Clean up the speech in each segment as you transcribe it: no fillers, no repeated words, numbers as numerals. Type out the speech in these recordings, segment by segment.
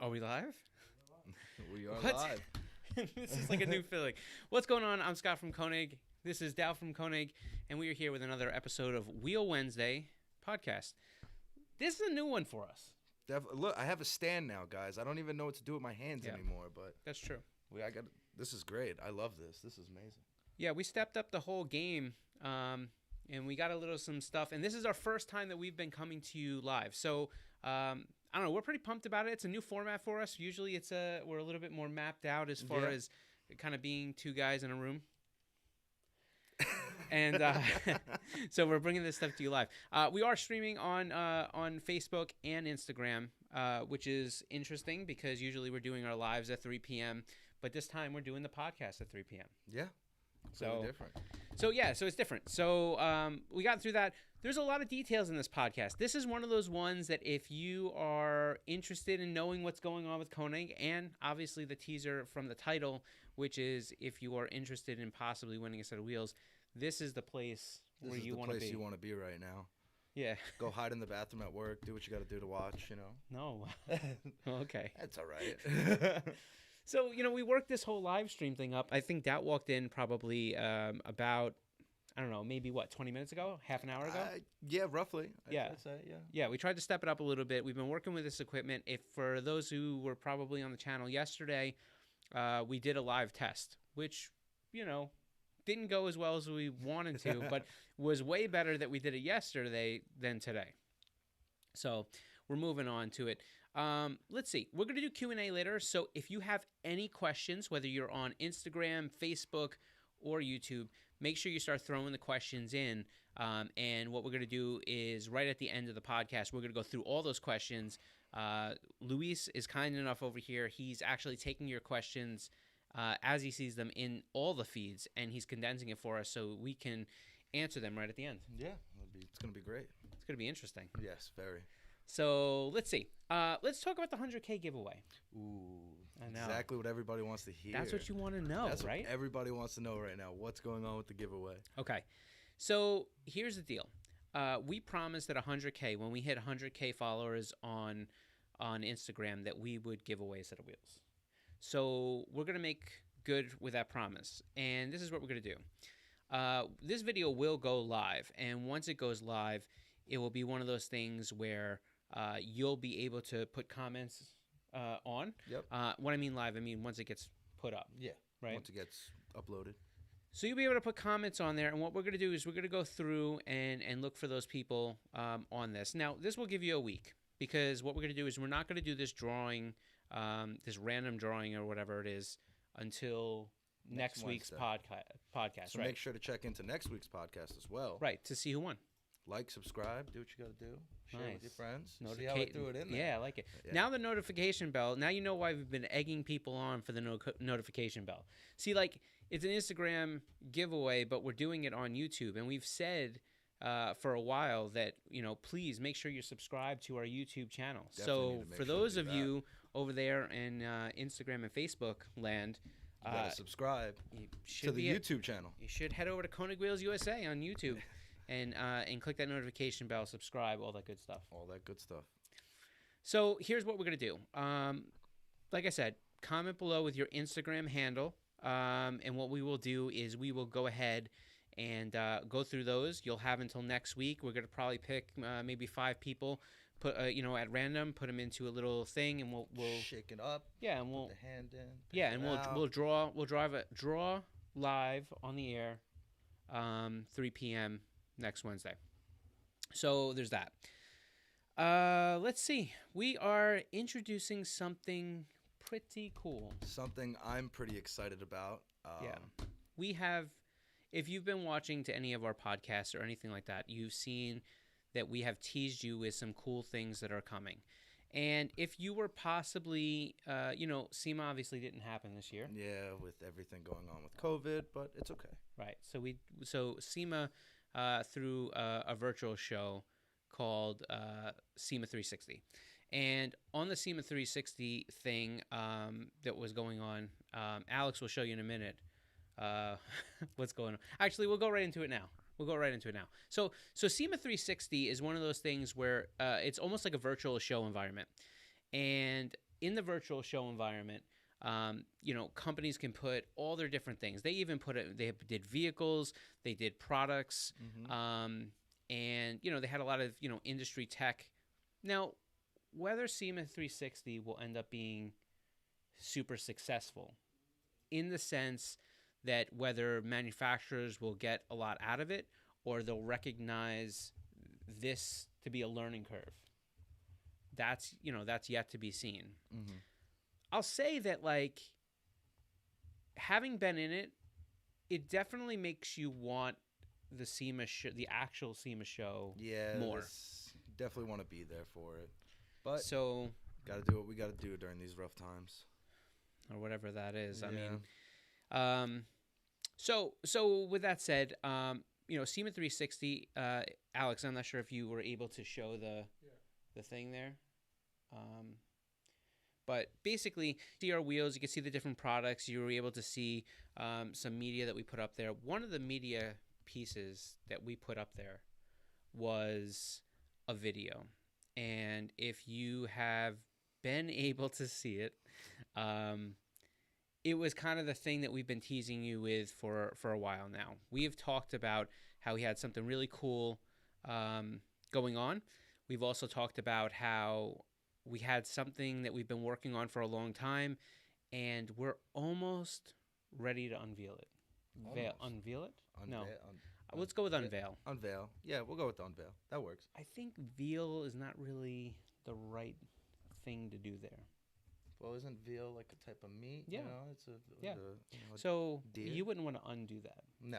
Are we live? We are What? live. This is like a new feeling. What's going on? I'm Scott from Konig. This is Dow from Konig, and we are here with another episode of Wheel Wednesday podcast. This is a new one for us. Look, I have a stand now, guys. I don't even know what to do with my hands anymore, but That's true. this is great. I love this. This is amazing. Yeah, we stepped up the whole game, and we got some stuff. And this is our first time that we've been coming to you live. So I don't know. We're pretty pumped about it. It's a new format for us. Usually, we're a little bit more mapped out as far as kind of being two guys in a room. And so we're bringing this stuff to you live. We are streaming on Facebook and Instagram, which is interesting because usually we're doing our lives at 3 p.m., but this time we're doing the podcast at 3 p.m. Yeah. So different. So it's different. So we got through that. There's a lot of details in this podcast. This is one of those ones that if you are interested in knowing what's going on with Konig, and obviously the teaser from the title, which is if you are interested in possibly winning a set of wheels, this is the place where you want to be. This is the place you want to be right now. Yeah. Go hide in the bathroom at work. Do what you got to do to watch, No. Okay. That's all right. So, we worked this whole live stream thing up. I think Dout walked in probably about, I don't know, maybe 20 minutes ago? Half an hour ago? Yeah, roughly. I'd say, yeah. Yeah, we tried to step it up a little bit. We've been working with this equipment. If for those who were probably on the channel yesterday, we did a live test, which, didn't go as well as we wanted to, but was way better that we did it yesterday than today. So we're moving on to it. Let's see. We're going to do Q&A later. So if you have any questions, whether you're on Instagram, Facebook, or YouTube, make sure you start throwing the questions in. And what we're going to do is right at the end of the podcast, we're going to go through all those questions. Luis is kind enough over here. He's actually taking your questions as he sees them in all the feeds, and he's condensing it for us so we can answer them right at the end. Yeah, it's going to be great. It's going to be interesting. Yes, very. So let's see. Let's talk about the 100K giveaway. Ooh, I know. Exactly what everybody wants to hear. That's what you want to know, That's right? What everybody wants to know right now. What's going on with the giveaway? Okay. So here's the deal. We promised that 100K, when we hit 100K followers on Instagram, that we would give away a set of wheels. So we're going to make good with that promise. And this is what we're going to do. This video will go live. And once it goes live, it will be one of those things where you'll be able to put comments on. Yep. When I mean live, I mean once it gets put up. Yeah. Right. Once it gets uploaded. So you'll be able to put comments on there. And what we're going to do is we're going to go through and look for those people on this. Now, this will give you a week. Because what we're going to do is we're not going to do this drawing, this random drawing or whatever it is, until next week's podcast. So make sure to check into next week's podcast as well. Right, to see who won. Like, subscribe, do what you got to do. Share with your friends. See how I threw it in there. Yeah, I like it. Yeah. Now the notification bell. Now you know why we've been egging people on for the notification bell. See, it's an Instagram giveaway, but we're doing it on YouTube. And we've said for a while that, please make sure you're subscribed to our YouTube channel. Definitely So for those of you over there in Instagram and Facebook land, you gotta subscribe to the YouTube channel. You should head over to Konig Wheels USA on YouTube and click that notification bell, subscribe, all that good stuff. All that good stuff. So here's what we're going to do. Like I said, comment below with your Instagram handle. And what we will do is we will go ahead and go through those. You'll have until next week. We're going to probably pick maybe 5 people, put at random, put them into a little thing, and we'll shake it up. Yeah, and we'll put the hand in. Yeah, and we'll draw live on the air, 3 p.m. next Wednesday. So there's that. Let's see. We are introducing something pretty cool. Something I'm pretty excited about. We have. If you've been watching to any of our podcasts or anything like that, you've seen that we have teased you with some cool things that are coming. And if you were possibly, SEMA obviously didn't happen this year. Yeah, with everything going on with COVID, but it's okay. Right. So SEMA through a virtual show called SEMA 360. And on the SEMA 360 thing that was going on, Alex will show you in a minute what's going on. Actually, we'll go right into it now. So SEMA 360 is one of those things where it's almost like a virtual show environment. And in the virtual show environment, companies can put all their different things. They even they did vehicles, they did products, and they had a lot of industry tech. Now, whether SEMA 360 will end up being super successful, in the sense that whether manufacturers will get a lot out of it or they'll recognize this to be a learning curve, that's yet to be seen. Mm-hmm. I'll say that, like, having been in it, it definitely makes you want the the actual SEMA show more. Definitely want to be there for it. But got to do what we got to do during these rough times. Or whatever that is. I mean, so with that said, SEMA 360, Alex, I'm not sure if you were able to show the thing there. But basically, see our wheels, you can see the different products. You were able to see some media that we put up there. One of the media pieces that we put up there was a video. And if you have been able to see it, it was kind of the thing that we've been teasing you with for a while now. We have talked about how we had something really cool going on. We've also talked about how we had something that we've been working on for a long time, and we're almost ready to unveil it. Unveil it? No. Let's go with unveil. Unveil. Yeah, we'll go with unveil. That works. I think veal is not really the right thing to do there. Well, isn't veal like a type of meat? Yeah. It's a so deer? You wouldn't want to undo that. No,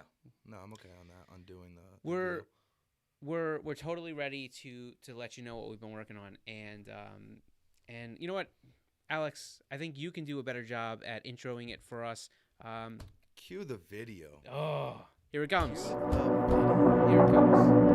I'm okay on that. Undoing the veal. We're totally ready to let you know what we've been working on, and you know what, Alex, I think you can do a better job at introing it for us. Cue the video. Oh, here it comes. Here it comes.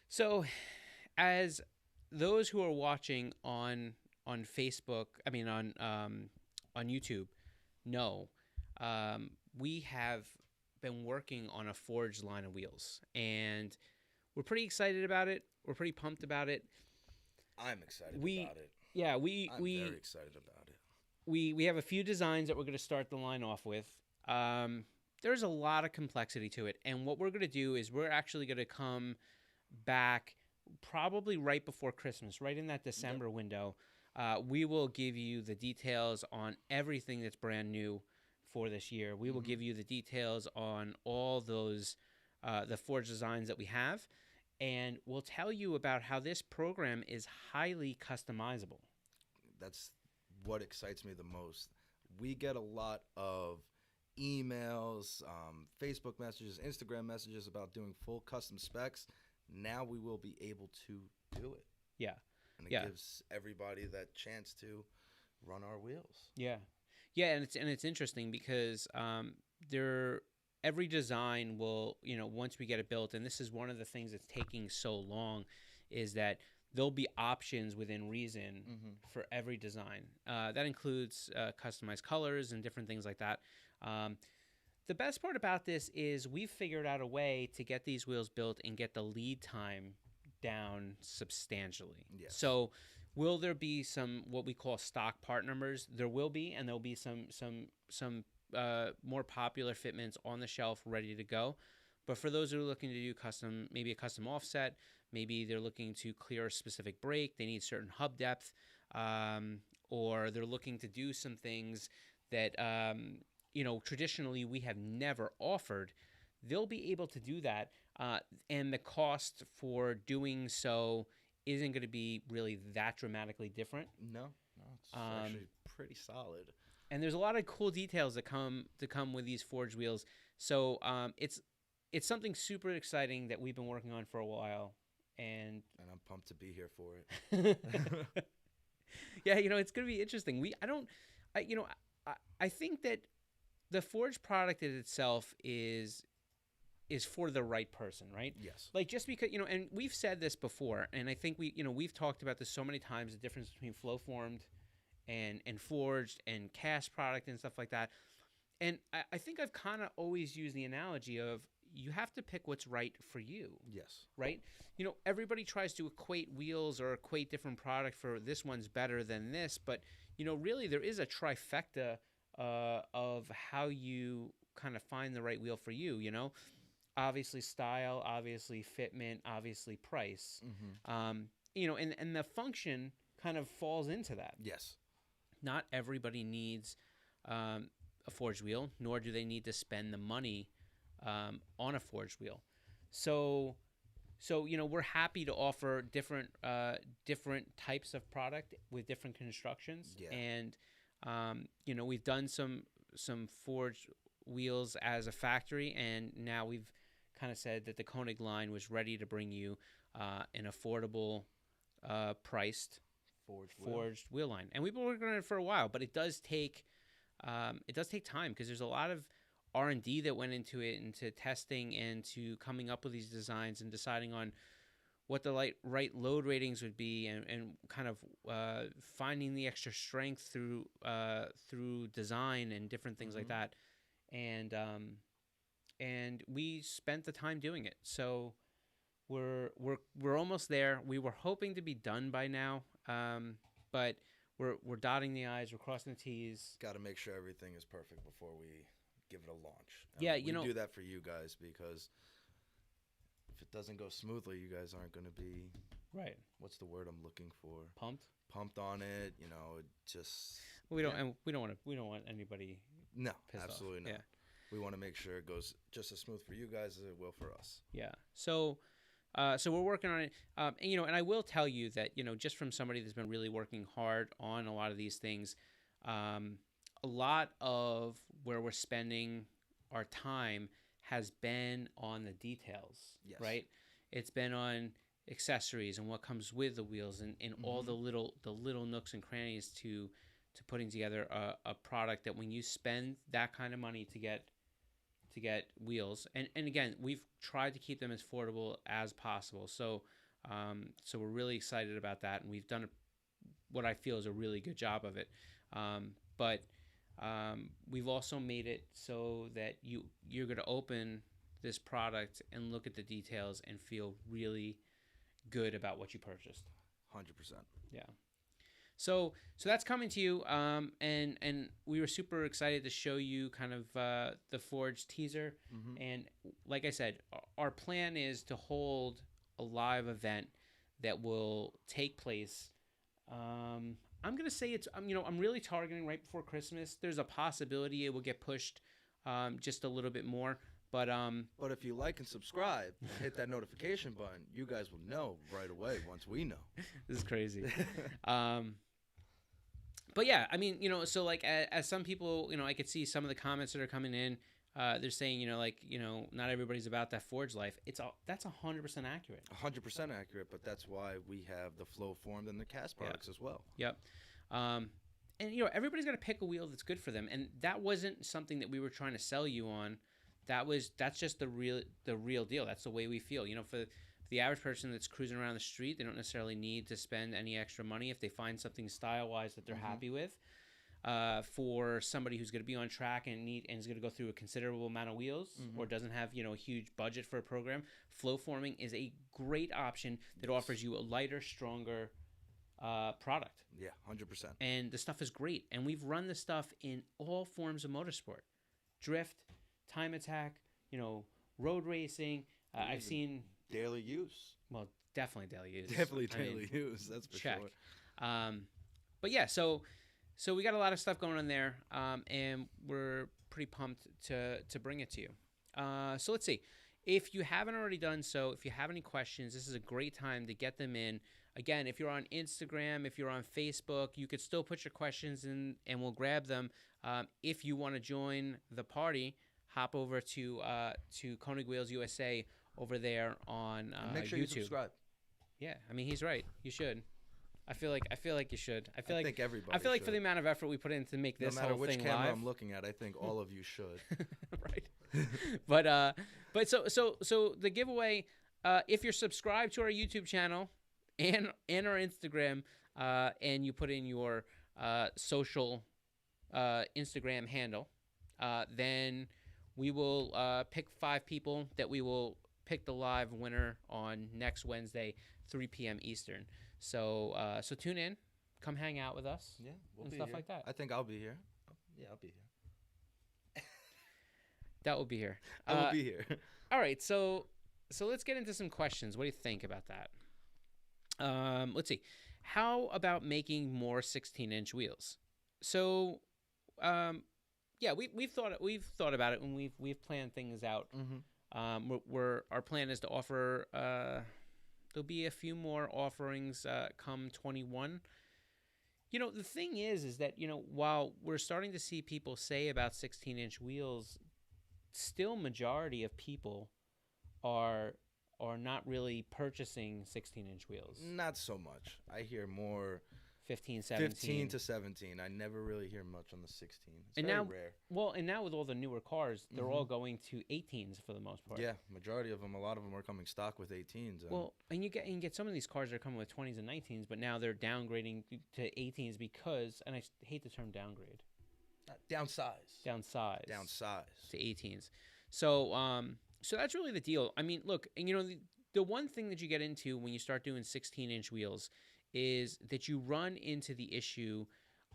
So, as those who are watching on Facebook, I mean on YouTube, know, we have been working on a forged line of wheels, and we're pretty excited about it. We're pretty pumped about it. I'm excited about it. Yeah, I'm very excited about it. We have a few designs that we're going to start the line off with. There's a lot of complexity to it, and what we're going to do is we're actually going to come back probably right before Christmas, right in that December window. We will give you the details on everything that's brand new for this year. We will give you the details on all those the forged designs that we have, and we'll tell you about how this program is highly customizable. That's what excites me the most. We get a lot of emails, Facebook messages, Instagram messages about doing full custom specs. Now we will be able to do it. Yeah. And it gives everybody that chance to run our wheels. Yeah. Yeah, and it's interesting because every design will, once we get it built, and this is one of the things that's taking so long, is that there'll be options within reason for every design. That includes customized colors and different things like that. The best part about this is we've figured out a way to get these wheels built and get the lead time down substantially. Yes. So will there be some what we call stock part numbers? There will be, and there'll be some more popular fitments on the shelf ready to go. But for those who are looking to do maybe a custom offset, maybe they're looking to clear a specific brake, they need certain hub depth, or they're looking to do some things that traditionally we have never offered, they'll be able to do that. And the cost for doing so isn't going to be really that dramatically different. No, it's actually pretty solid. And there's a lot of cool details that come with these forged wheels. So it's something super exciting that we've been working on for a while. And I'm pumped to be here for it. Yeah, it's going to be interesting. I think that the forged product in itself is for the right person, right? Yes. Like just because, and we've said this before, and I think we've talked about this so many times, the difference between flow formed and forged and cast product and stuff like that. And I think I've kind of always used the analogy of you have to pick what's right for you. Yes. Right? Everybody tries to equate wheels or equate different product for this one's better than this, but really there is a trifecta of how you kind of find the right wheel for you. Obviously style, obviously fitment, obviously price. And the function kind of falls into that. Yes. Not everybody needs a forged wheel, nor do they need to spend the money on a forged wheel. So we're happy to offer different types of product with different constructions. Yeah. And we've done some forged wheels as a factory, and now we've kind of said that the Konig line was ready to bring you an affordable priced forged wheel line. And we've been working on it for a while, but it does take time because there's a lot of R&D that went into it, into testing and to coming up with these designs and deciding on what the right load ratings would be, and kind of finding the extra strength through design and different things like that. And we spent the time doing it. So we're almost there. We were hoping to be done by now, but we're dotting the I's, we're crossing the T's. Got to make sure everything is perfect before we give it a launch. Yeah, we do that for you guys, because if it doesn't go smoothly, you guys aren't going to be right. What's the word I'm looking for? Pumped on it. It just we don't want anybody. No, pissed absolutely off. not. Yeah. We want to make sure it goes just as smooth for you guys as it will for us. Yeah. So we're working on it. And I will tell you that, just from somebody that's been really working hard on a lot of these things, a lot of where we're spending our time has been on the details, yes. Right? It's been on accessories and what comes with the wheels, and all the little nooks and crannies to putting together a product that when you spend that kind of money to get wheels, and again, we've tried to keep them as affordable as possible. So we're really excited about that, and we've done what I feel is a really good job of it. But we've also made it so that you're going to open this product and look at the details and feel really good about what you purchased. 100%. Yeah. So that's coming to you, and we were super excited to show you kind of the forged teaser. And like I said, our plan is to hold a live event that will take place. I'm gonna say I'm really targeting right before Christmas. There's a possibility it will get pushed just a little bit more. But if you like and subscribe and hit that notification button, you guys will know right away once we know. This is crazy. But yeah, I mean, so like as some people, I could see some of the comments that are coming in. They're saying, not everybody's about that forge life. That's 100% accurate. 100% accurate, but that's why we have the flow formed and the cast products as well. Yep. And everybody's got to pick a wheel that's good for them, and that wasn't something that we were trying to sell you on. That's just the real deal. That's the way we feel. For the average person that's cruising around the street, they don't necessarily need to spend any extra money if they find something style-wise that they're happy with. For somebody who's going to be on track and is going to go through a considerable amount of wheels, or doesn't have a huge budget for a program, flow forming is a great option that offers you a lighter, stronger product. Yeah, 100%. And the stuff is great. And we've run the stuff in all forms of motorsport: drift, time attack, road racing. I've seen daily use. Well, definitely daily use. Definitely daily use. That's for check. Sure. But yeah, so we got a lot of stuff going on there, and we're pretty pumped to bring it to you. So let's see. If you haven't already done so, if you have any questions, this is a great time to get them in. Again, if you're on Instagram, if you're on Facebook, you could still put your questions in, and we'll grab them. If you want to join the party, hop over to Konig Wheels USA over there on and make sure YouTube. You subscribe. Yeah, I mean, he's right. You should. I feel like you should. I think everybody. I feel like should. for the amount of effort we put in to make this no matter whole which thing camera live, I'm looking at, I think all of you should. right? but so the giveaway, if you're subscribed to our YouTube channel and our Instagram, and you put in your social Instagram handle, then we will pick 5 people that we will pick the live winner on next Wednesday, 3 p.m. Eastern. So so tune in, come hang out with us, Yeah, we'll and be stuff here. like that. I think I'll be here. Yeah, I'll be here. That will be here. I will be here. All right, so let's get into some questions. What do you think about that? Let's see. How about making more 16-inch wheels? So, yeah, we've thought about it, and we've planned things out. Our plan is to offer. There'll be a few more offerings come 21. You know, the thing is that, you know, while we're starting to see people say about 16-inch wheels, still majority of people are not really purchasing 16-inch wheels. Not so much. I hear more 15, 17. 15 to 17. I never really hear much on the 16. It's And very now, rare. well, and now with all the newer cars, they're all going to 18s for the most part. Yeah, majority of them. A lot of them are coming stock with 18s. And Well, and you get some of these cars that are coming with 20s and 19s, but now they're downgrading to 18s because, and I hate the term downgrade, downsize to 18s. So, so that's really the deal. I mean, look, and you know, the one thing that you get into when you start doing 16-inch wheels is that you run into the issue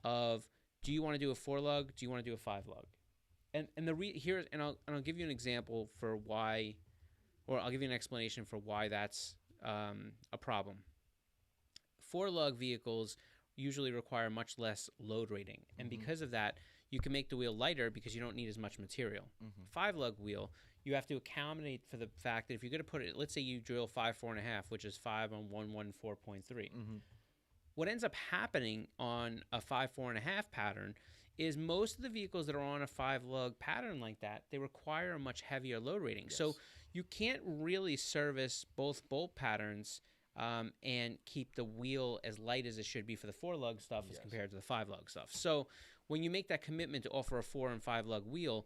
of, do you want to do a 4-lug? Do you want to do a 5-lug? And I'll give you an example for why, or I'll give you an explanation for why that's a problem. 4-lug vehicles usually require much less load rating, and because of that, you can make the wheel lighter because you don't need as much material. 5-lug wheel, you have to accommodate for the fact that if you're going to put it, let's say you drill 5 4.5, which is 5 on 114.3. What ends up happening on a 5 4.5 pattern is most of the vehicles that are on a 5-lug pattern like that, they require a much heavier load rating. Yes. So you can't really service both bolt patterns and keep the wheel as light as it should be for the 4-lug stuff as compared to the 5-lug stuff. So when you make that commitment to offer a 4 and 5-lug wheel,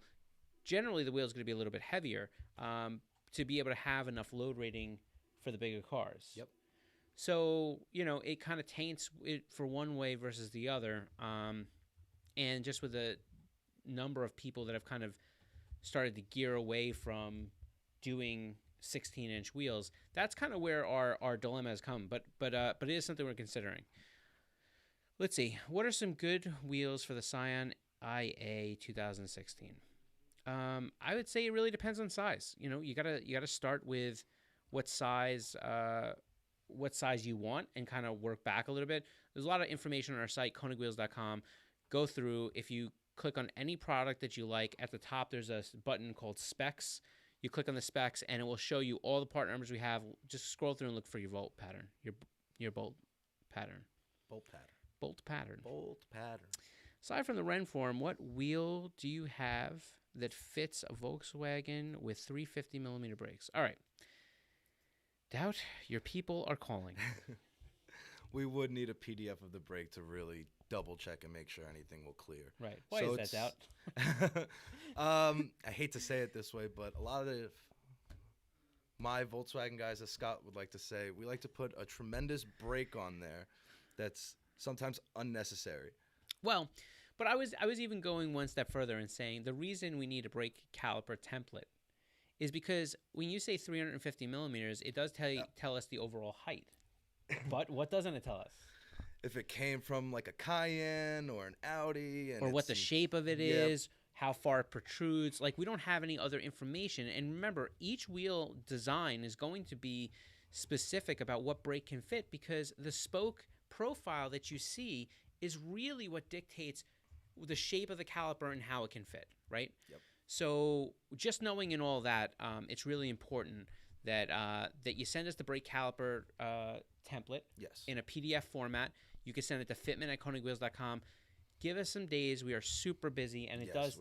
generally the wheel is going to be a little bit heavier to be able to have enough load rating for the bigger cars. Yep. So, you know, it kind of taints it for one way versus the other. And just with the number of people that have kind of started to gear away from doing 16-inch wheels, that's kind of where our dilemma has come. But it is something we're considering. Let's see. What are some good wheels for the Sion IA 2016? I would say it really depends on size. You know, you gotta start with what size you want and kind of work back a little bit. There's a lot of information on our site, konigwheels.com. Go through. If you click on any product that you like, at the top there's a button called Specs. You click on the specs, and it will show you all the part numbers we have. Just scroll through and look for your bolt pattern. Your bolt pattern. Bolt pattern. Aside from the Renform, what wheel do you have that fits a Volkswagen with 350 millimeter brakes? All right. Doubt, your people are calling. We would need a PDF of the brake to really double check and make sure anything will clear. Right. Why is that, Doubt? I hate to say it this way, but a lot of my Volkswagen guys, as Scott would like to say, we like to put a tremendous brake on there that's sometimes unnecessary. Well, but I was even going one step further and saying the reason we need a brake caliper template is because when you say 350 millimeters, it does tell us the overall height. But what doesn't it tell us? If it came from like a Cayenne or an Audi. Or what the shape of it is, how far it protrudes. Like, we don't have any other information. And remember, each wheel design is going to be specific about what brake can fit, because the spoke profile that you see is really what dictates the shape of the caliper and how it can fit, right? Yep. So just knowing in all that, it's really important that that you send us the brake caliper template in a PDF format. You can send it to fitment@konigwheels.com. Give us some days. We are super busy, and it does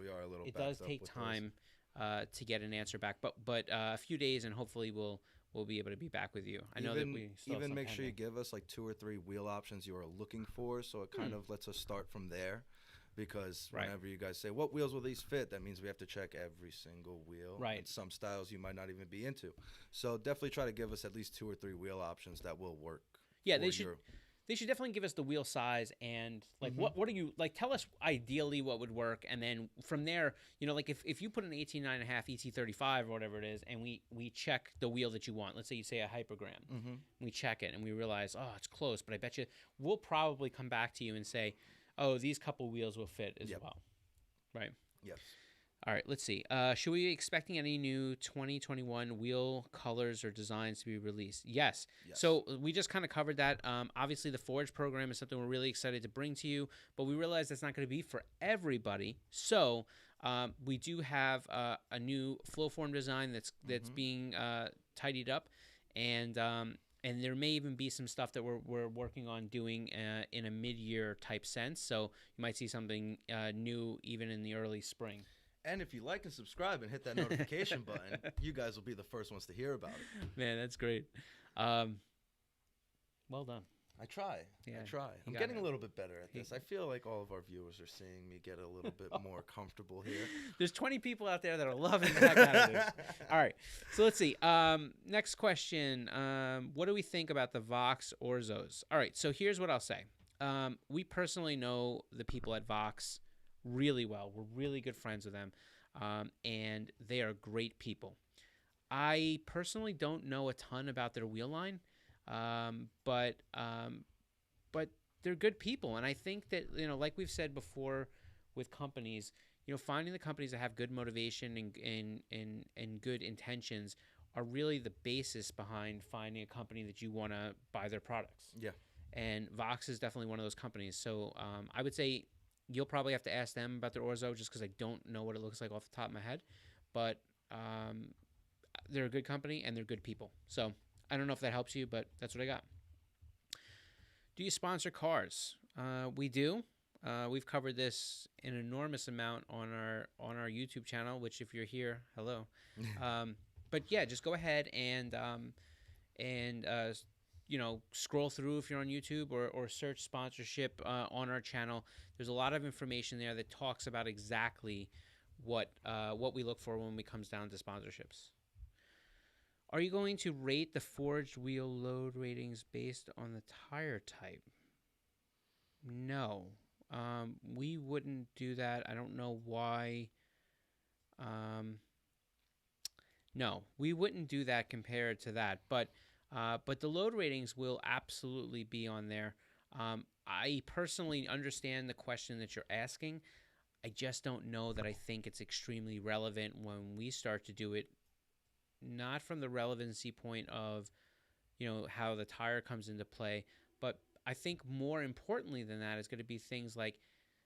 take time to get an answer back. But a few days, and hopefully we'll we'll be able to be back with you. I know that we still have even some make sure you pending. give us like 2 or 3 wheel options you are looking for, so it kind of lets us start from there. Because Right. whenever you guys say, what wheels will these fit, that means we have to check every single wheel. Right. And some styles you might not even be into. So definitely try to give us at least 2 or 3 wheel options that will work. Yeah, for they should. your- They should definitely give us the wheel size and like Mhm. what are you like? Tell us ideally what would work, and then from there, like if you put an 18.5 ET35 or whatever it is, and we check the wheel that you want. Let's say you say a Hypergram, we check it and we realize, oh, it's close, but I bet you we'll probably come back to you and say, oh, these couple wheels will fit as Yep. well, right? Yes. All right, let's see. Should we be expecting any new 2021 wheel colors or designs to be released? Yes. Yes. So we just kind of covered that. Obviously, the Forge program is something we're really excited to bring to you, but we realize that's not going to be for everybody. So we do have a new flow form design that's being tidied up, and there may even be some stuff that we're working on doing in a mid-year type sense. So you might see something new even in the early spring. And if you like and subscribe and hit that notification button, you guys will be the first ones to hear about it. Man, that's great. Well done. I try. Yeah, I try. I'm got getting it. a little bit better at this. I feel like all of our viewers are seeing me get a little bit more comfortable here. There's 20 people out there that are loving the heck out of this. All right, so let's see. Next question. What do we think about the Vox Orzos? All right, so here's what I'll say. We personally know the people at Vox really well. We're really good friends with them, and they are great people. I personally don't know a ton about their wheel line, but they're good people, and I think that like we've said before with companies, finding the companies that have good motivation and good intentions are really the basis behind finding a company that you want to buy their products. Yeah. And Vox is definitely one of those companies. So I would say you'll probably have to ask them about their Orzo just because I don't know what it looks like off the top of my head. But they're a good company and they're good people. So I don't know if that helps you, but that's what I got. Do you sponsor cars? We do. We've covered this an enormous amount on our YouTube channel, which if you're here, hello. But yeah, just go ahead and scroll through if you're on YouTube or search sponsorship on our channel. There's a lot of information there that talks about exactly what we look for when it comes down to sponsorships. Are you going to rate the forged wheel load ratings based on the tire type? No. We wouldn't do that. I don't know why. No, we wouldn't do that compared to that. But the load ratings will absolutely be on there. I personally understand the question that you're asking. I just don't know that I think it's extremely relevant when we start to do it, not from the relevancy point of, how the tire comes into play, but I think more importantly than that is going to be things like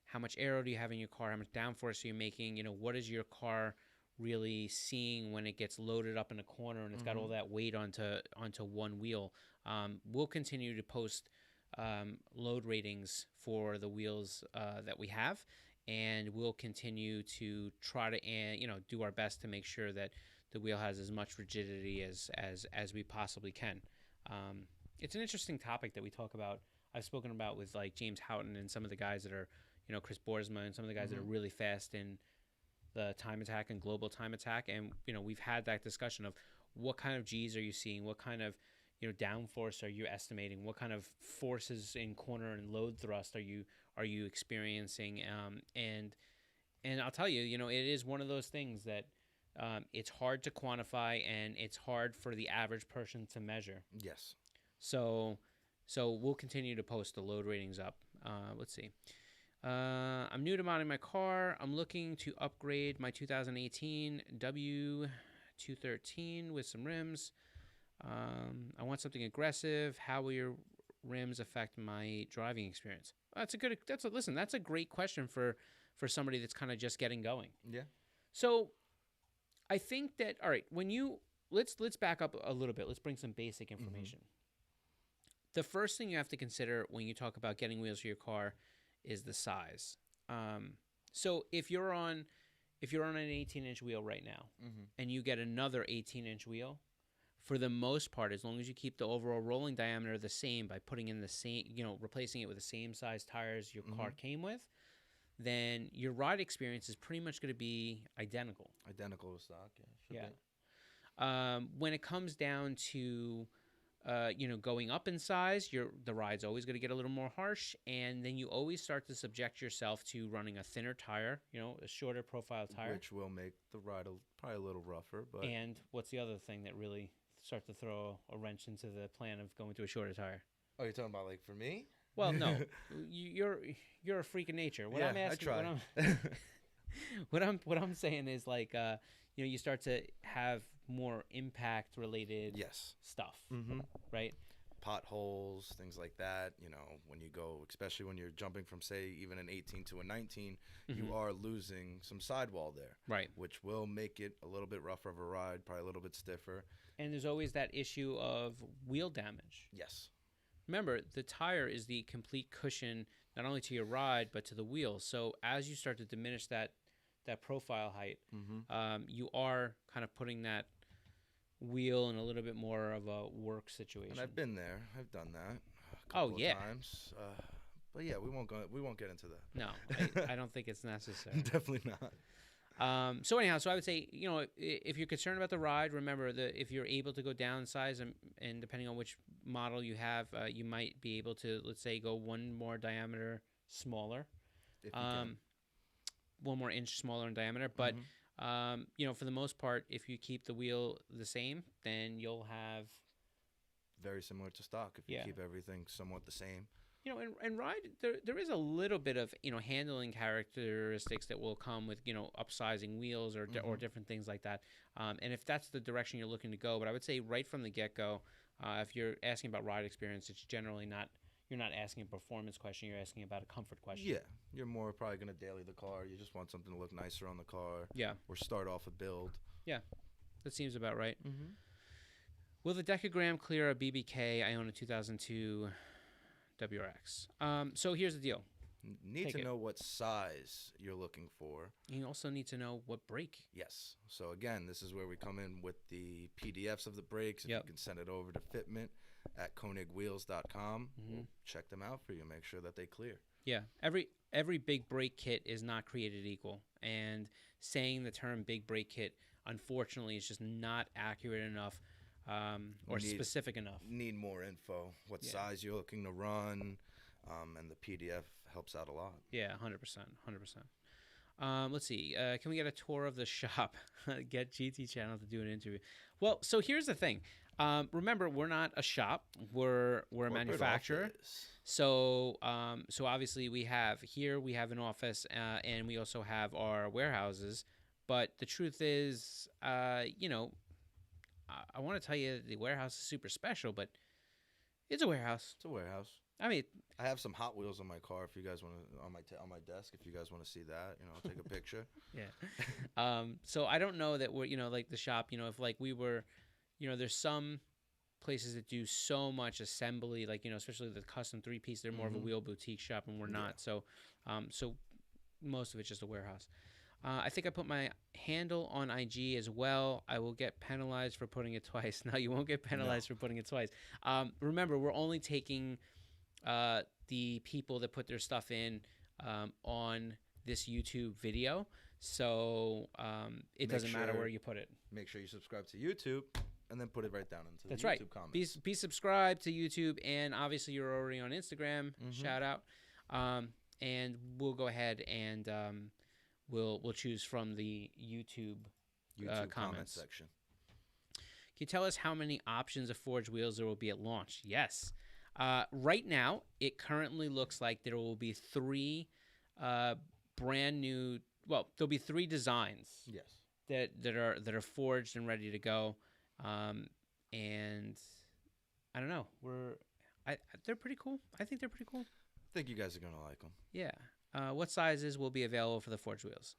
how much aero do you have in your car, how much downforce are you making, what is your car really seeing when it gets loaded up in a corner and it's got all that weight onto one wheel. We'll continue to post load ratings for the wheels that we have, and we'll continue to try to do our best to make sure that the wheel has as much rigidity as we possibly can. It's an interesting topic that we talk about. I've spoken about with like James Houghton and some of the guys that are, Chris Boersma and some of the guys that are really fast in the time attack and global time attack. And, we've had that discussion of what kind of G's are you seeing? What kind of, downforce are you estimating? What kind of forces in corner and load thrust are you experiencing? And I'll tell you, it is one of those things that it's hard to quantify and it's hard for the average person to measure. Yes. So we'll continue to post the load ratings up. Let's see. I'm new to modding my car. I'm looking to upgrade my 2018 W213 with some rims. I want something aggressive. How will your rims affect my driving experience? That's a great question for somebody that's kind of just getting going. Yeah. So I think that, all right, let's back up a little bit. Let's bring some basic information. The first thing you have to consider when you talk about getting wheels for your car is the size. So if you're on an 18-inch wheel right now and you get another 18-inch wheel, for the most part, as long as you keep the overall rolling diameter the same by putting in the same, replacing it with the same size tires your car came with, then your ride experience is pretty much going to be identical. Identical to stock, yeah. Should be. When it comes down to going up in size, the ride's always going to get a little more harsh, and then you always start to subject yourself to running a thinner tire, a shorter profile tire, which will make the ride probably a little rougher. But and what's the other thing that really starts to throw a wrench into the plan of going to a shorter tire? Oh, you're talking about like for me? Well, no, you're a freak of nature. What I'm asking, I try. what I'm saying is like you start to have more impact related stuff, right? Potholes, things like that. When you go, especially when you're jumping from say even an 18 to a 19, you are losing some sidewall there, right? Which will make it a little bit rougher of a ride, probably a little bit stiffer. And there's always that issue of wheel damage. Yes. Remember, the tire is the complete cushion, not only to your ride, but to the wheels. So as you start to diminish that profile height, you are kind of putting that wheel in a little bit more of a work situation. And I've been there. I've done that a couple of times. But yeah, we won't get into that. No, I don't think it's necessary. Definitely not. So anyhow, I would say, if you're concerned about the ride, remember that if you're able to go downsize and depending on which model you have, you might be able to, let's say, go one more diameter smaller, if you can. 1 more inch smaller in diameter. But, for the most part, if you keep the wheel the same, then you'll have very similar to stock if you keep everything somewhat the same. And ride, there is a little bit of, handling characteristics that will come with, upsizing wheels or different things like that. And if that's the direction you're looking to go, but I would say right from the get-go, if you're asking about ride experience, it's generally not, you're not asking a performance question, you're asking about a comfort question. Yeah, you're more probably going to daily the car. You just want something to look nicer on the car. Yeah. Or start off a build. Yeah, that seems about right. Will the decagram clear a BBK? I own a 2002... WRX. So here's the deal. Need to know what size you're looking for. You also need to know what brake. Yes. So again, this is where we come in with the PDFs of the brakes. If you can send it over to Fitment at konigwheels.com. We'll check them out for you. Make sure that they clear. Yeah. Every big brake kit is not created equal. And saying the term big brake kit, unfortunately, is just not accurate enough. Or specific enough. Need more info. What size you're looking to run, and the PDF helps out a lot. Yeah, 100%. Let's see. Can we get a tour of the shop? Get GT Channel to do an interview. Well, so here's the thing. Remember, we're not a shop. We're a manufacturer. Office. So obviously we have an office, and we also have our warehouses. But the truth is, I want to tell you the warehouse is super special, but it's a warehouse. It's a warehouse. I mean, I have some Hot Wheels on my car. If you guys want to, on my desk, if you guys want to see that, I'll take a picture. Yeah. So I don't know that we're, like the shop, if like we were, there's some places that do so much assembly, like, especially the custom 3-piece. They're more of a wheel boutique shop, and we're not. So, so most of it's just a warehouse. I think I put my handle on IG as well. I will get penalized for putting it twice. No, you won't get penalized for putting it twice. Remember, we're only taking the people that put their stuff in on this YouTube video. So it doesn't matter where you put it. Make sure you subscribe to YouTube and then put it right down into the YouTube comments. Be subscribed to YouTube, and obviously you're already on Instagram. Shout out. And we'll go ahead and... We'll choose from the YouTube comment section. Can you tell us how many options of forged wheels there will be at launch? Yes. Right now, it currently looks like there will be 3 brand new. Well, there'll be 3 designs. Yes. That are forged and ready to go, and I don't know. They're pretty cool. I think they're pretty cool. I think you guys are gonna like them. Yeah. What sizes will be available for the forged wheels?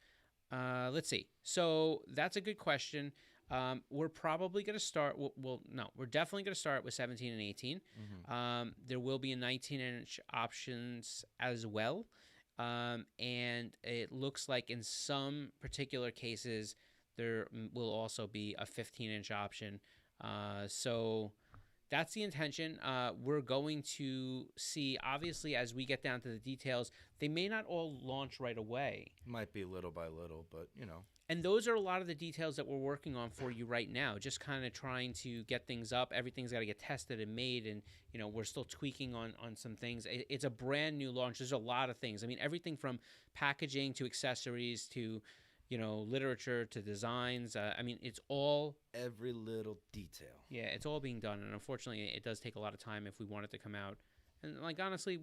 Let's see. So that's a good question. We're probably going to start. We're definitely going to start with 17 and 18. There will be a 19-inch options as well. And it looks like in some particular cases, there will also be a 15-inch option. So that's the intention. We're going to see, obviously, as we get down to the details, they may not all launch right away. Might be little by little, but, you know. And those are a lot of the details that we're working on for you right now, just kind of trying to get things up. Everything's got to get tested and made, and, you know, we're still tweaking on some things. It's a brand new launch. There's a lot of things. I mean, everything from packaging to accessories to, you know, literature to designs. I mean, it's all... Every little detail. Yeah, it's all being done, and unfortunately, it does take a lot of time if we want it to come out. And, like, honestly,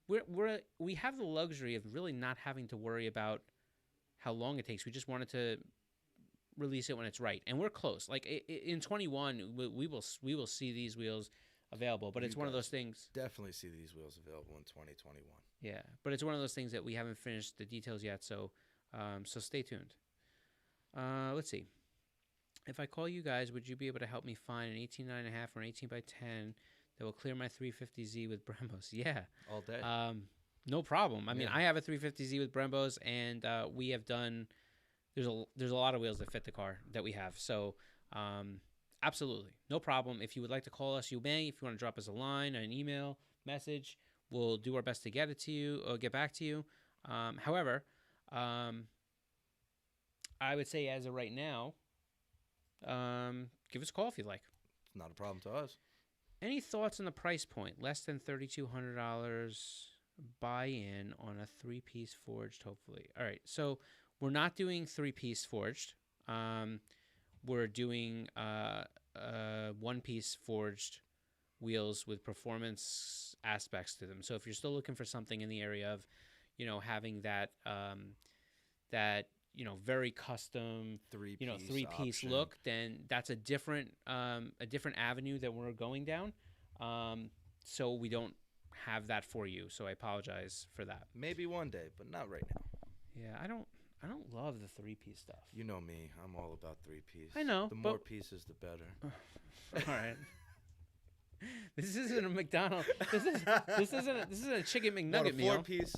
we have the luxury of really not having to worry about how long it takes. We just wanted to release it when it's right, and we're close. Like, in 21, we will see these wheels available, but it's one of those things. Definitely see these wheels available in 2021. Yeah, but it's one of those things that we haven't finished the details yet, so stay tuned. Let's see. If I call you guys, would you be able to help me find an 18.5 or an 18 by 10 that will clear my 350Z with Brembos? Yeah. All day. No problem. I mean, I have a 350Z with Brembos, and we have done... There's a lot of wheels that fit the car that we have. So, absolutely. No problem. If you would like to call us, you may. If you want to drop us a line, an email, message, we'll do our best to get it to you or get back to you. However, I would say as of right now, give us a call if you'd like. It's not a problem to us. Any thoughts on the price point? Less than $3,200 buy-in on a 3-piece forged, hopefully. All right, so we're not doing 3-piece forged. We're doing 1-piece forged wheels with performance aspects to them. So if you're still looking for something in the area of, you know, having that you know, very custom, three-piece look, then that's a different avenue that we're going down. So we don't have that for you. So I apologize for that. Maybe one day, but not right now. Yeah, I don't love the 3-piece stuff. You know me, I'm all about 3-piece. I know. The more pieces, the better. All right. This isn't a McDonald's. This isn't a chicken McNugget meal. 4-piece.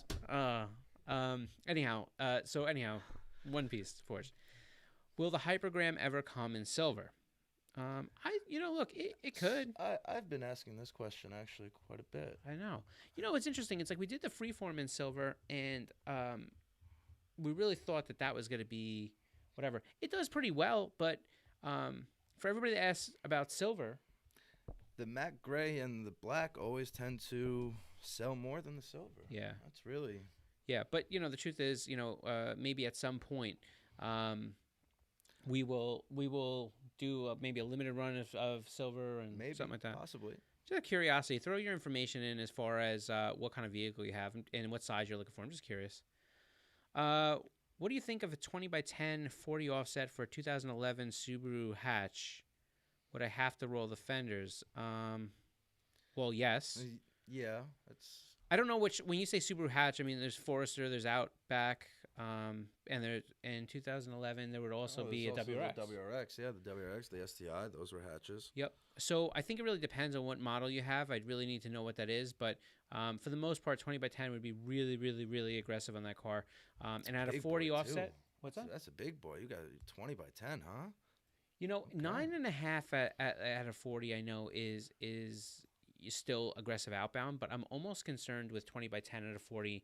Anyhow, 1-piece forged. Will the hypergram ever come in silver? Look, it could. I've been asking this question actually quite a bit. I know. You know, it's interesting. It's like we did the freeform in silver, and we really thought that was going to be whatever. It does pretty well, but for everybody that asks about silver, the matte gray and the black always tend to sell more than the silver. Yeah, that's really. Yeah, but you know, the truth is, you know, maybe at some point, we will do maybe a limited run of silver and maybe, something like that. Possibly. Just out of curiosity, throw your information in as far as what kind of vehicle you have and what size you're looking for. I'm just curious. What do you think of a 20 by 10 40 offset for a 2011 Subaru hatch? Would I have to roll the fenders? Well, yes. Yeah, that's. I don't know which. When you say Subaru hatch, I mean there's Forester, there's Outback, and there in 2011 there would also be a WRX. The WRX, yeah, the WRX, the STI, those were hatches. Yep. So I think it really depends on what model you have. I'd really need to know what that is, but for the most part, 20 by 10 would be really, really, really aggressive on that car. And at a 40 offset, what's that? That's a big boy. You got a 20 by 10, huh? You know, okay. 9.5 at a 40, I know is still aggressive outbound, but I'm almost concerned with 20 by 10 at a 40,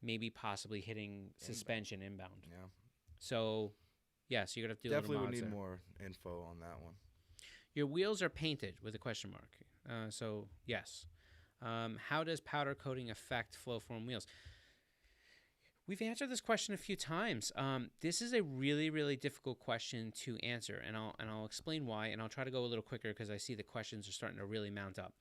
maybe possibly hitting suspension inbound. Yeah. So, yes, you're gonna have to do definitely a little would need there. more info on that one. Your wheels are painted with a question mark. So yes. How does powder coating affect flow form wheels? We've answered this question a few times. This is a really, really difficult question to answer, and I'll explain why, and I'll try to go a little quicker because I see the questions are starting to really mount up.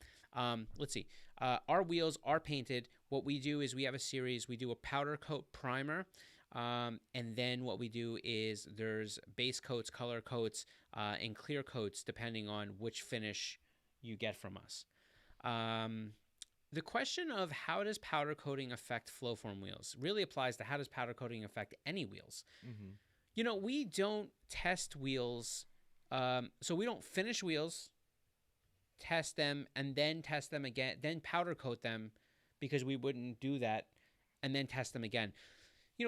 Let's see. Our wheels are painted. What we do is we have a series. We do a powder coat primer, and then what we do is there's base coats, color coats, and clear coats depending on which finish you get from us. The question of how does powder coating affect flow form wheels really applies to how does powder coating affect any wheels. Mm-hmm. You know, we don't test wheels, so we don't finish wheels, test them, and then test them again, then powder coat them because we wouldn't do that, and then test them again.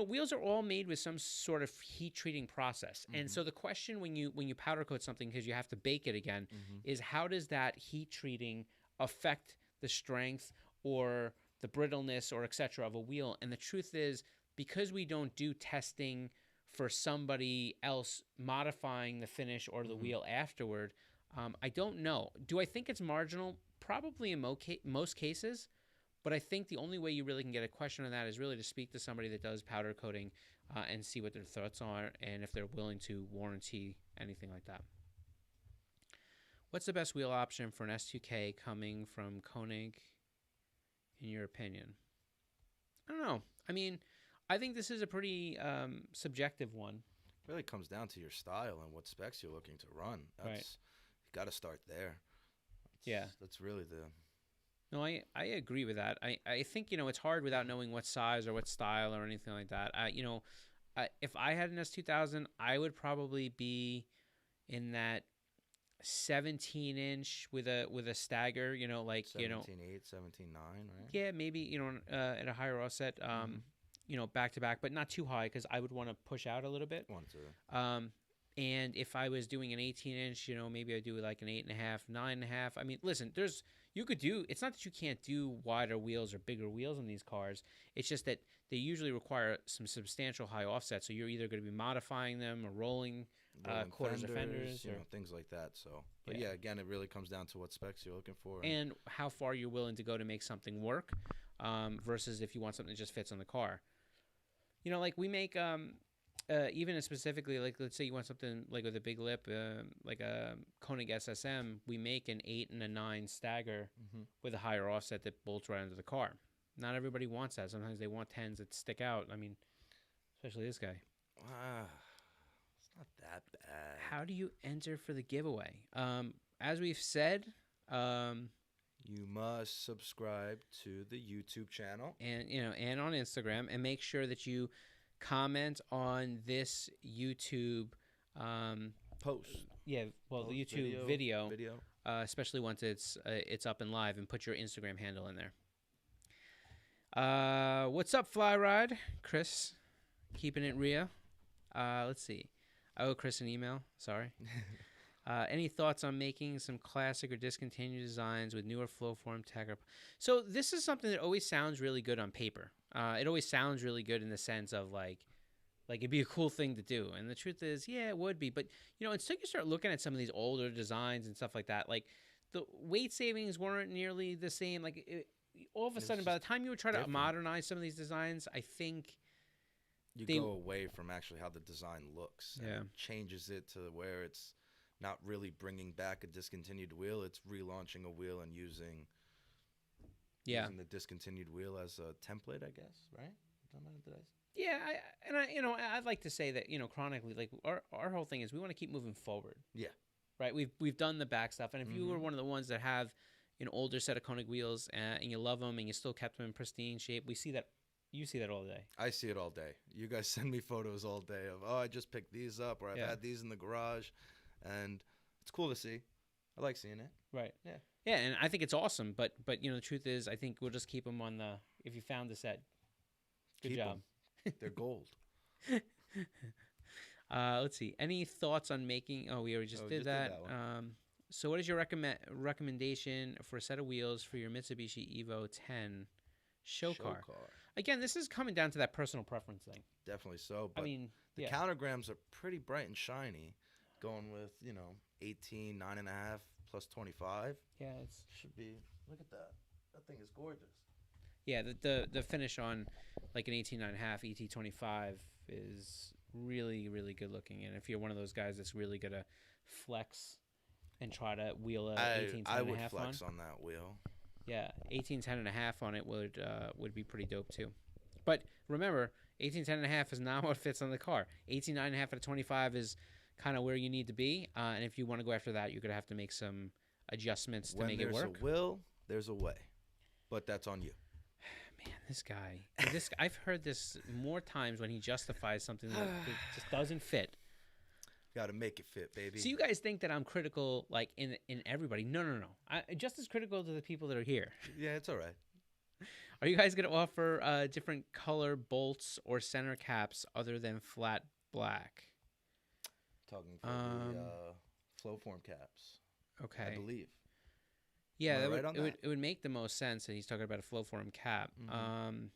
wheels are all made with some sort of heat treating process. And so the question when you powder coat something, because you have to bake it again, is how does that heat treating affect the strength or the brittleness or etc. of a wheel? And the truth is, because we don't do testing for somebody else modifying the finish or the wheel afterward, I don't know. Do I think it's marginal? Probably in most cases. But I think the only way you really can get a question on that is really to speak to somebody that does powder coating and see what their thoughts are and if they're willing to warranty anything like that. What's the best wheel option for an S2K coming from Konig, in your opinion? I don't know. I mean, I think this is a pretty subjective one. It really comes down to your style and what specs you're looking to run. You got to start there. That's really the... No, I agree with that. I think, it's hard without knowing what size or what style or anything like that. If I had an S2000, I would probably be in that 17-inch with a stagger, 17.8, 17.9, right? Yeah, maybe, at a higher offset, back to back, but not too high because I would want to push out a little bit. And if I was doing an 18-inch, maybe I'd do like an 8.5, 9.5. I mean, listen, it's not that you can't do wider wheels or bigger wheels in these cars. It's just that they usually require some substantial high offset. So you're either going to be modifying them or rolling quarters or fenders or things like that. So, but yeah, again, it really comes down to what specs you're looking for and how far you're willing to go to make something work, versus if you want something that just fits on the car. Like we make even specifically, like let's say you want something like with a big lip, like a Konig SSM, we make an 8 and a 9 stagger with a higher offset that bolts right under the car. Not everybody wants that. Sometimes they want 10s that stick out. I mean, especially this guy. It's not that bad. How do you enter for the giveaway? As we've said, you must subscribe to the YouTube channel and on Instagram, and make sure that you comment on this YouTube post. The YouTube video. Especially once it's up and live, and put your Instagram handle in there. What's up, Fly Ride? Chris, keeping it real. Let's see. I owe Chris an email. Sorry. Any thoughts on making some classic or discontinued designs with newer flowform tech? So this is something that always sounds really good on paper. It always sounds really good in the sense of like it'd be a cool thing to do. And the truth is, yeah, it would be. But, until you start looking at some of these older designs and stuff like that, like the weight savings weren't nearly the same. Like all of a sudden, by the time you would try to modernize some of these designs, I think you go away from actually how the design looks. Yeah. And changes it to where it's not really bringing back a discontinued wheel. It's relaunching a wheel and using the discontinued wheel as a template, I guess, right? Yeah, I'd like to say that, chronically, like our whole thing is we want to keep moving forward. Yeah. Right? We've done the back stuff, and if you were one of the ones that have an older set of Konig wheels and you love them and you still kept them in pristine shape, you see that all day. I see it all day. You guys send me photos all day of, I just picked these up, or I've had these in the garage, and it's cool to see. I like seeing it. Right. Yeah. Yeah, and I think it's awesome, but the truth is, I think we'll just keep them on the. If you found the set, good job. They're gold. Let's see. Any thoughts on making? Oh, we already just did that. So, what is your recommendation for a set of wheels for your Mitsubishi Evo 10 show car? Again, this is coming down to that personal preference thing. Definitely so. But I mean, the countergrams are pretty bright and shiny, going with 18, 9.5 plus 25. Yeah, should be. Look at that. That thing is gorgeous. Yeah, the finish on like an 18.5 ET25 is really, really good looking. And if you're one of those guys that's really gonna flex and try to wheel a 18.10.5 I would flex on that wheel. Yeah, 18.10.5 on it would be pretty dope too. But remember, 18.10.5 is not what fits on the car. 18.9.5 at a 25 is kind of where you need to be. And if you want to go after that, you're gonna have to make some adjustments to make it work. When there's a will, there's a way. But that's on you. Man, this guy. I've heard this more times when he justifies something that just doesn't fit. Got to make it fit, baby. So you guys think that I'm critical, like in everybody? No. I'm just as critical to the people that are here. Yeah, it's all right. Are you guys going to offer different color bolts or center caps other than flat black? Talking for the flow form caps. Okay. I believe. Yeah, Am I that right on that? it would make the most sense that he's talking about a flow form cap. Mhm.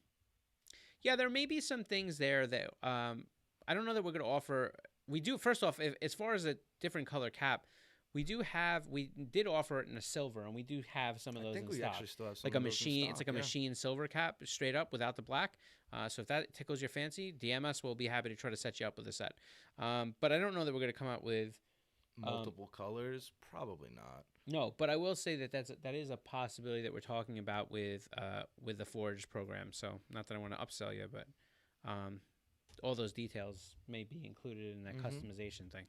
Yeah, there may be some things there that I don't know that we're going to offer. We do, first off, as far as a different color cap, we did offer it in a silver, and we do have some of those I think in we stock. actually still have some Like of a those in machine, stock. it's like a machine silver cap, straight up without the black. So if that tickles your fancy, DM us. We'll be happy to try to set you up with a set. But I don't know that we're going to come out with Multiple colors, probably not. no. But I will say that that is a possibility that we're talking about with the Forge program. So not that I want to upsell you, but all those details may be included in that customization thing.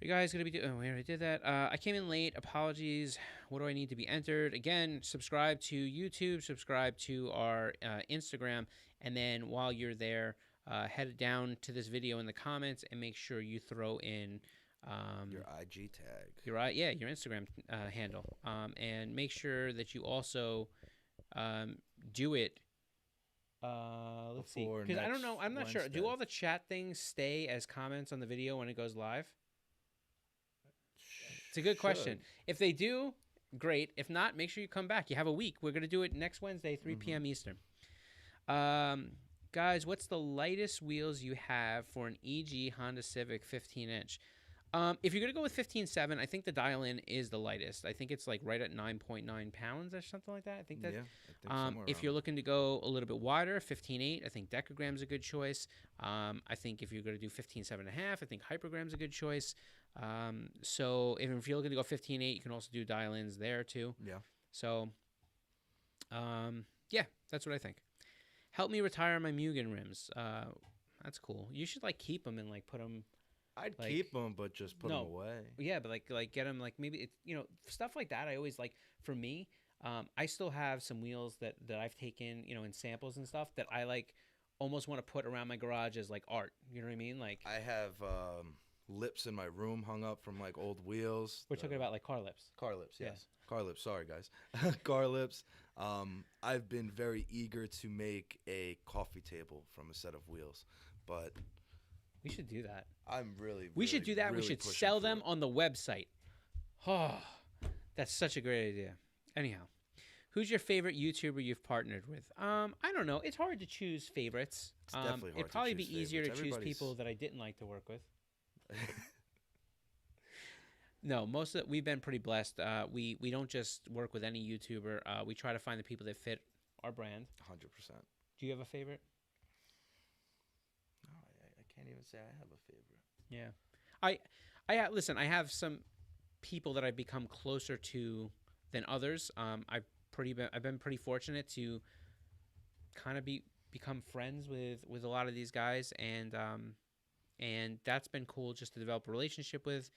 Are you guys going to be doing... Oh, we already did that. I came in late. Apologies. What do I need to be entered? Again, subscribe to YouTube. Subscribe to our Instagram. And then while you're there, head down to this video in the comments and make sure you throw in... your IG tag. Your Instagram handle. And make sure that you also do it... let's see. Because I don't know. I'm not sure. Do all the chat things stay as comments on the video when it goes live? It's a good question. If they do, great. If not, make sure you come back. You have a week. We're going to do it next Wednesday, 3 p.m. Eastern. Guys, what's the lightest wheels you have for an EG Honda Civic 15-inch? If you're going to go with 15.7, I think the dial-in is the lightest. I think it's like right at 9.9 pounds or something like that. I think that. Yeah, I think if you're looking to go a little bit wider, 15.8, I think Decagram's a good choice. I think if you're going to do 15.7.5, I think Hypergram's a good choice. So if you're looking to go 15.8, you can also do dial-ins there too. Yeah. So, yeah, that's what I think. Help me retire my Mugen rims. That's cool. You should like keep them and like put them. I'd keep them, but just put them away. Yeah, but like get them like maybe it's stuff like that. I always like for me. I still have some wheels that I've taken in samples and stuff that I like almost want to put around my garage as like art. You know what I mean? Like I have lips in my room hung up from like old wheels. We're talking about like car lips. Car lips, yes. Yeah. Car lips. Sorry, guys. Car lips. I've been very eager to make a coffee table from a set of wheels, but we should do that. We should do that. Really we should sell them on the website. Oh, that's such a great idea. Anyhow, who's your favorite YouTuber you've partnered with? I don't know. It's hard to choose favorites. It's definitely hard It'd probably to choose be easier favorites. to choose people that I didn't like to work with. No, we've been pretty blessed. We don't just work with any YouTuber. We try to find the people that fit our brand. 100%. Do you have a favorite? No, I can't even say I have a favorite. Yeah, listen. I have some people that I've become closer to than others. I've been pretty fortunate to kind of become friends with a lot of these guys, and that's been cool just to develop a relationship with.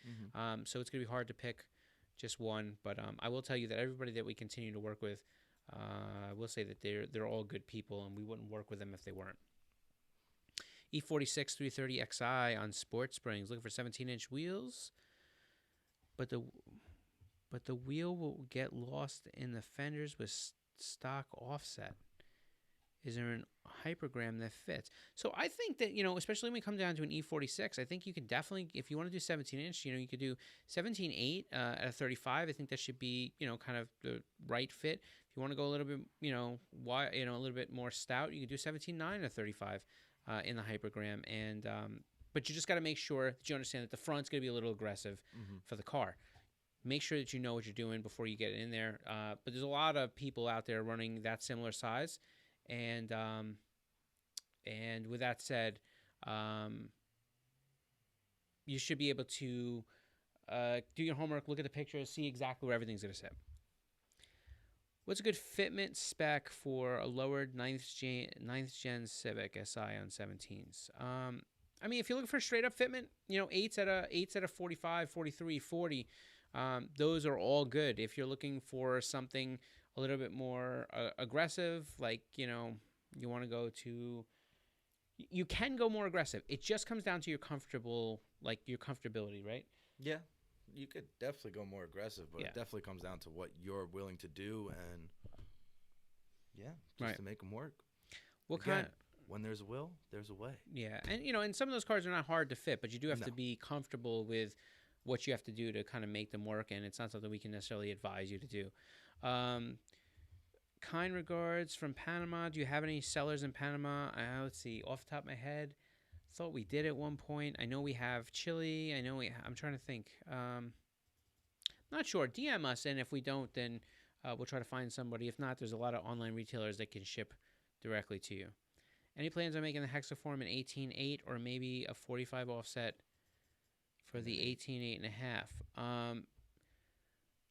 So it's gonna be hard to pick just one, but I will tell you that everybody that we continue to work with, I will say that they're all good people, and we wouldn't work with them if they weren't. E46 330 XI on Sport Springs, looking for 17-inch wheels, but the wheel will get lost in the fenders with stock offset. Is there an hypergram that fits? So I think that, especially when we come down to an E46, I think you could definitely, if you want to do 17-inch, you could do 17.8 at a 35. I think that should be, kind of the right fit. If you want to go a little bit, wide, a little bit more stout, you could do 17.9 at 35 in the hypergram. And but you just got to make sure that you understand that the front's going to be a little aggressive for the ar. Make sure that you know what you're doing before you get in there. But there's a lot of people out there running that similar size. And with that said, you should be able to do your homework, look at the pictures, see exactly where everything's going to sit. What's a good fitment spec for a lowered 9th gen Civic SI on 17s? I mean, if you're looking for straight up fitment, 8s at a 45, 43, 40, those are all good. If you're looking for something a little bit more aggressive, like, you want to go to, you can go more aggressive. It just comes down to your comfortability, right? Yeah, you could definitely go more aggressive, but it definitely comes down to what you're willing to do. And Yeah, just Right. to make them work. What Again, kind? when there's a will, there's a way. Yeah, and and some of those cars are not hard to fit, but you do have No. to be comfortable with what you have to do to kind of make them work, and it's not something we can necessarily advise you to do. Um, kind regards from Panama. Do you have any sellers in Panama? Let's see, off the top of my head, thought we did at one point. I know we have Chile. I know I'm trying to think. Not sure. DM us, and if we don't, then we'll try to find somebody. If not, there's a lot of online retailers that can ship directly to you. Any plans on making the hexaform an 18.8 or maybe a 45 offset for the 18.8.5?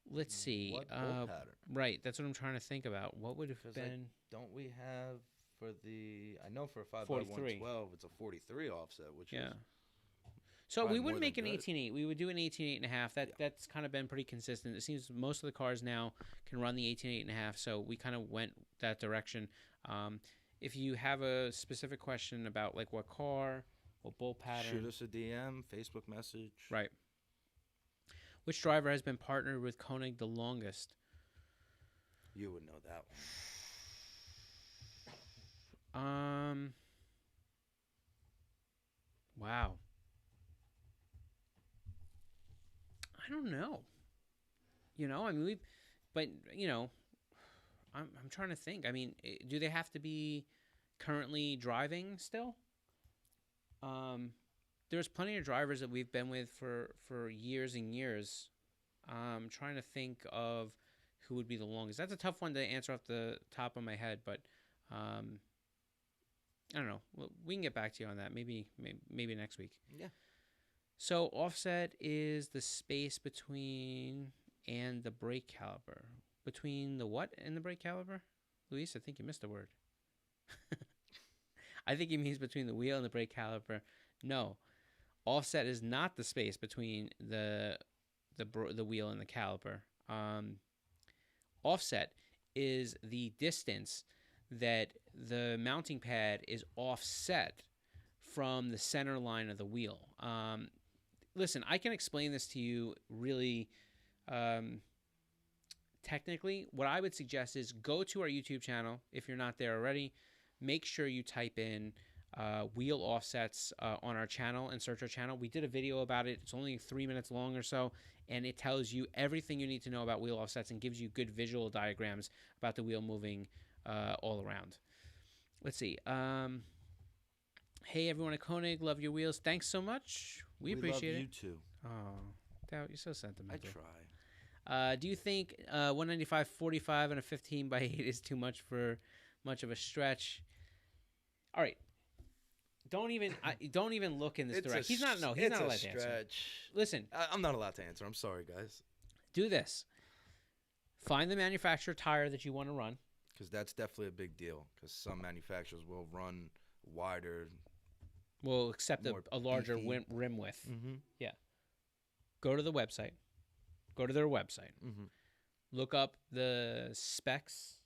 Let's see. What bolt pattern? Right, that's what I'm trying to think about. What would have 'Cause been? Don't we have for the? I know for a 43. 5x112, it's a 43 offset, which Yeah. is So probably we more wouldn't make than an good. 18.8. We would do an 18.8.5. That's kind of been pretty consistent. It seems most of the cars now can run the 18.8.5. So we kind of went that direction. If you have a specific question about like what car, what bolt pattern, shoot us a DM, Facebook message. right? Which driver has been partnered with Konig the longest? You would know that one. Wow. I don't know. I mean, I'm trying to think. I mean, do they have to be currently driving still? There's plenty of drivers that we've been with for years and years. I'm trying to think of who would be the longest. That's a tough one to answer off the top of my head, but I don't know. We can get back to you on that. Maybe next week. Yeah. So offset is the space between and the brake caliper. Between the what and the brake caliper? Luis, I think you missed a word. I think he means between the wheel and the brake caliper. No. Offset is not the space between the wheel and the caliper. Offset is the distance that the mounting pad is offset from the center line of the wheel. Listen, I can explain this to you really technically. What I would suggest is go to our YouTube channel if you're not there already. Make sure you type in wheel offsets on our channel and search our channel. We did a video about it. It's only 3 minutes long or so, and it tells you everything you need to know about wheel offsets and gives you good visual diagrams about the wheel moving all around. Let's see. Hey, everyone at Konig. Love your wheels. Thanks so much. We appreciate love it. you too. Oh, Doubt, you're so I sentimental. try. Do you think 195/45 and a 15/8 is too much for much of a stretch? All right. Don't even look in this direction. He's not allowed to answer. Stretch. Listen, I'm not allowed to answer. I'm sorry, guys. do this. Find the manufacturer tire that you want to run. Because that's definitely a big deal. Because some manufacturers will run wider. We'll accept a larger beefy. rim width. Mm-hmm. Yeah. Go to the website. Go to their website. Mm-hmm. Look up the specs.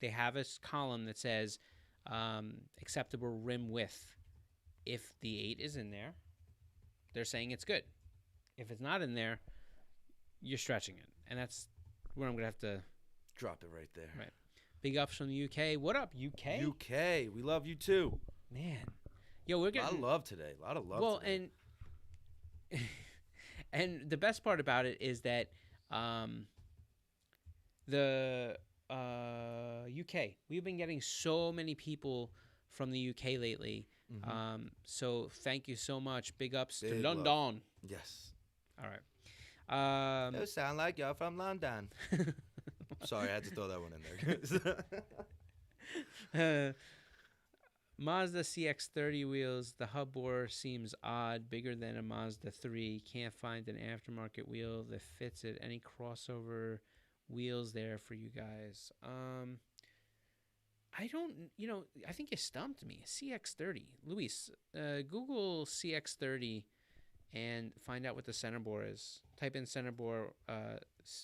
They have a column that says acceptable rim width. If the 8 is in there, they're saying it's good. If it's not in there, you're stretching it. And that's where I'm going to have to Drop it right there. Right. Big ups from the UK. What up, UK? UK. We love you too. Man. Yo, we're A getting lot of love today. A lot of love well, today. and the best part about it is that the UK, we've been getting so many people from the UK lately. Mm-hmm. So thank you so much. Big ups to Big London. love. Yes. All right. You sound like you're from London. Sorry, I had to throw that one in there. Mazda CX-30 wheels. The hub bore seems odd, bigger than a Mazda 3. Can't find an aftermarket wheel that fits it. Any crossover wheels there for you guys? I don't, I think you stumped me. CX-30. Luis, Google CX-30 and find out what the center bore is. Type in center bore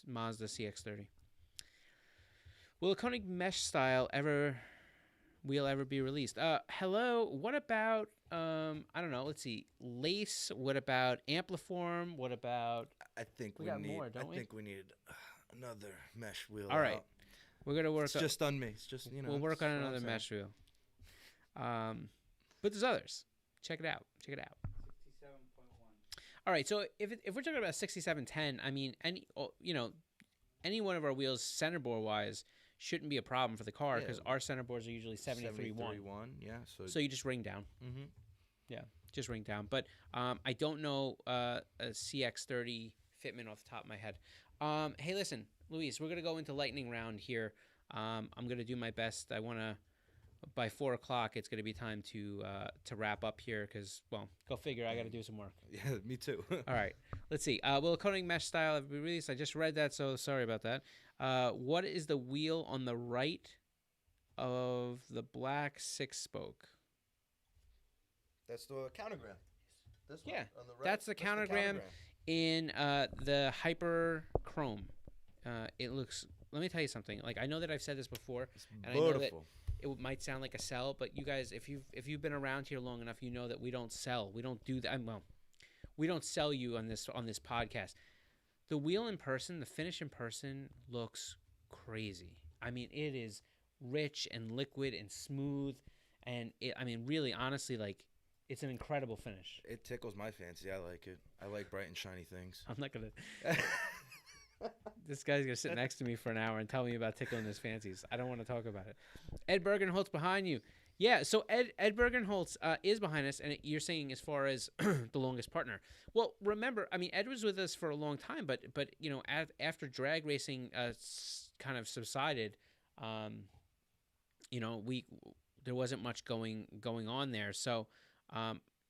Mazda CX-30. Will a Konig mesh style wheel ever be released? Hello. What about I don't know. Let's see. Lace. What about Ampliform? What about? I think We we got need. more, don't we? I think we need another mesh wheel. All right. We're gonna work. It's just on me. It's just We'll work on another mesh wheel. But there's others. Check it out. 67.1. All right. So if we're talking about 6710, I mean, any one of our wheels centerboard wise shouldn't be a problem for the car because our centerboards are usually 73.1. Yeah. So you just ring down. Mm-hmm. Yeah, just ring down. But I don't know a CX30 fitment off the top of my head. Hey, listen, Luis, we're gonna go into lightning round here. I'm gonna do my best. I wanna. By 4 o'clock, it's going to be time to wrap up here because, well, go figure. I got to do some work. Yeah, me too. All right. Let's see. Will Konig mesh style be released? I just read that, so sorry about that. What is the wheel on the right of the black 6-spoke? That's the countergram. This yeah, one on the right. That's the countergram in the Hyper Chrome. It looks. Let me tell you something. Like I know that I've said this before, It's and beautiful. I know that it might sound like a sell, but you guys, if you've been around here long enough, you know that we don't sell. We don't do that. Well, we don't sell you on this podcast. The wheel in person, the finish in person looks crazy. I mean, it is rich and liquid and smooth, and really, honestly, like it's an incredible finish. It tickles my fancy. I like it. I like bright and shiny things. I'm not gonna. This guy's going to sit next to me for an hour and tell me about tickling his fancies. I don't want to talk about it. Ed Bergenholtz behind you. Yeah, so Ed Bergenholtz is behind us, and you're saying as far as the longest partner. Well, remember, I mean, Ed was with us for a long time, but after drag racing kind of subsided, there wasn't much going on there. So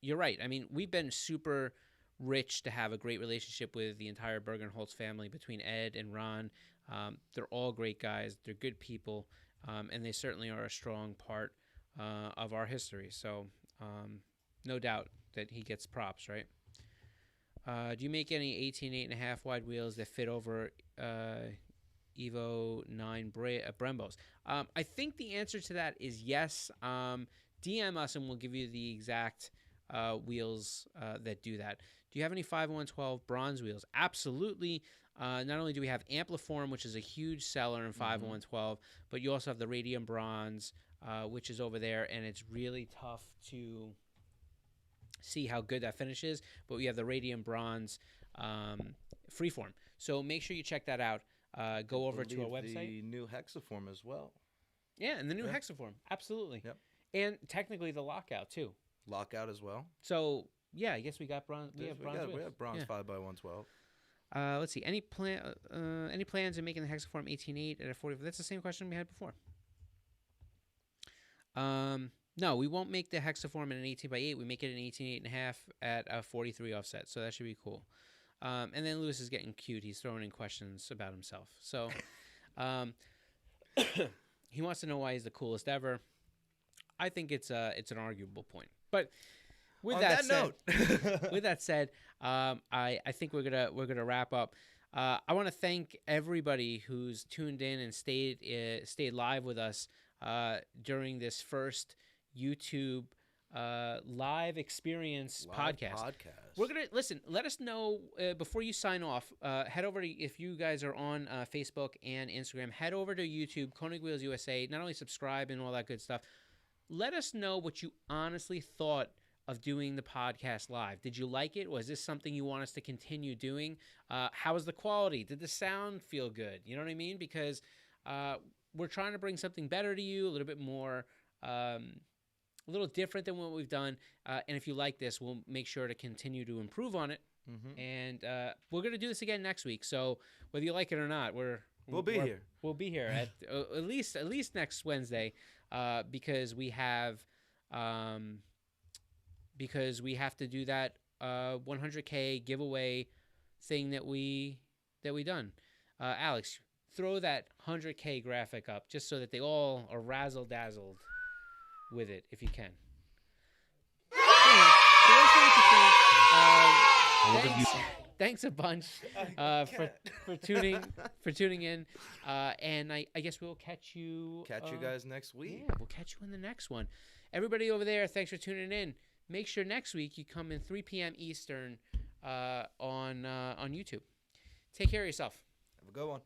you're right. I mean, we've been super rich to have a great relationship with the entire Bergenholtz family between Ed and Ron. They're all great guys. They're good people, and they certainly are a strong part of our history. So no doubt that he gets props, right? Do you make any 18 8.5 wide wheels that fit over Evo 9 Brembos? I think the answer to that is yes. DM us and we'll give you the exact wheels that do that. Do you have any 50112 bronze wheels? Absolutely. Not only do we have Ampliform, which is a huge seller in 50112, but you also have the Radium Bronze, which is over there, and it's really tough to see how good that finish is. But we have the Radium Bronze Freeform. So make sure you check that out. Go over to our website. The new Hexaform as well. Yeah, and the new Hexaform. Absolutely. Yep. And technically the Lockout, too. Lockout as well. So... yeah, I guess we got bronze. We have bronze 5x112. Let's see. Any plans in making the Hexaform 18.8 at a 40? That's the same question we had before. No, we won't make the Hexaform in an 18x8. We make it an 18.8.5 at a 43 offset. So that should be cool. And then Lewis is getting cute. He's throwing in questions about himself. So he wants to know why he's the coolest ever. I think it's an arguable point, but. With that said, I think we're gonna wrap up. I want to thank everybody who's tuned in and stayed live with us during this first YouTube live experience podcast. We're gonna listen. Let us know before you sign off. Head over to, if you guys are on Facebook and Instagram. Head over to YouTube, Konig Wheels USA. Not only subscribe and all that good stuff. Let us know what you honestly thought of doing the podcast live. Did you like it? Was this something you want us to continue doing? How was the quality? Did the sound feel good? You know what I mean? Because we're trying to bring something better to you, a little bit more, a little different than what we've done. And if you like this, we'll make sure to continue to improve on it. Mm-hmm. And we're going to do this again next week. So whether you like it or not, we'll be here. We'll be here at least next Wednesday because we have to do that 100K giveaway thing that we done. Alex, throw that 100K graphic up just so that they all are razzle-dazzled with it, if you can. Thanks a bunch for tuning in, and I guess we'll catch you guys next week. Yeah, we'll catch you in the next one. Everybody over there, thanks for tuning in. Make sure next week you come in 3 p.m. Eastern on YouTube. Take care of yourself. Have a good one.